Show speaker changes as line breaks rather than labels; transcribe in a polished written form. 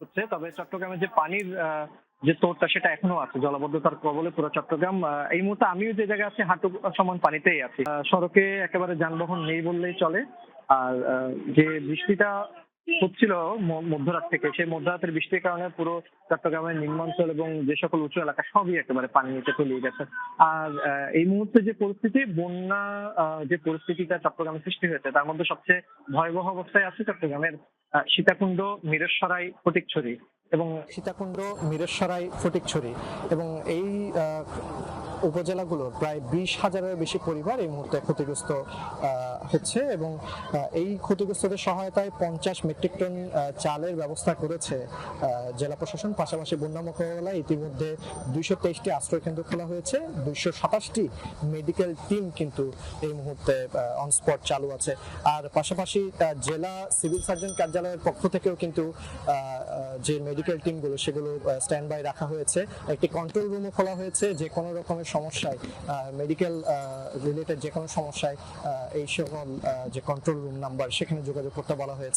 হচ্ছে, তবে চট্টগ্রামে যে পানির যে তোড়টা সেটা এখনো আছে। জলাবদ্ধতার কবলে পুরো চট্টগ্রাম। এই মুহূর্তে আমিও যে জায়গায় আছি হাঁটু সমান পানিতেই আছি। সড়কে একেবারে যানবাহন নেই বললেই চলে। আর যে বৃষ্টিটা হচ্ছিল মধ্যরাত থেকে, সেই মধ্যরাতের বৃষ্টির কারণে পুরো চট্টগ্রামের নিম্নাঞ্চল এবং যে সকল উঁচু এলাকা সবই একেবারে পানির নিচে তলিয়ে গেছে। আর এই মুহূর্তে যে পরিস্থিতি, বন্যা যে পরিস্থিতিটা চট্টগ্রামে সৃষ্টি হয়েছে, তার মধ্যে সবচেয়ে ভয়াবহ অবস্থায় আছে চট্টগ্রামের সীতাকুণ্ড, মিরসরাই, ফটিকছড়ি এবং
ফটিকছড়ি এবং এই উপজেলাগুলোর প্রায় 20,000-এর বেশি পরিবার এই মুহূর্তে ক্ষতিগ্রস্ত হচ্ছে এবং এই ক্ষতিগ্রস্তদের সহায়তায় 50 মেট্রিক টন চালের ব্যবস্থা করেছে জেলা প্রশাসন। পাশাপাশি বন্যা মোকাবেলায় ইতিমধ্যে 223টি আশ্রয়কেন্দ্র খোলা হয়েছে, 227টি মেডিকেল টিম কিন্তু এই মুহূর্তে অন স্পট চালু আছে। আর পাশাপাশি জেলা সিভিল সার্জন কার্যালয়ের পক্ষ থেকেও কিন্তু যে মেডিকেল টিমগুলো সেগুলো স্ট্যান্ড বাই রাখা হয়েছে। একটি কন্ট্রোল রুমও খোলা হয়েছে, যে কোনো রকমের সমস্যায় মেডিকেল রিলেটেড যে কোনো সমস্যায় এই সকল যে কন্ট্রোল রুম নাম্বার সেখানে যোগাযোগ করতে বলা হয়েছে।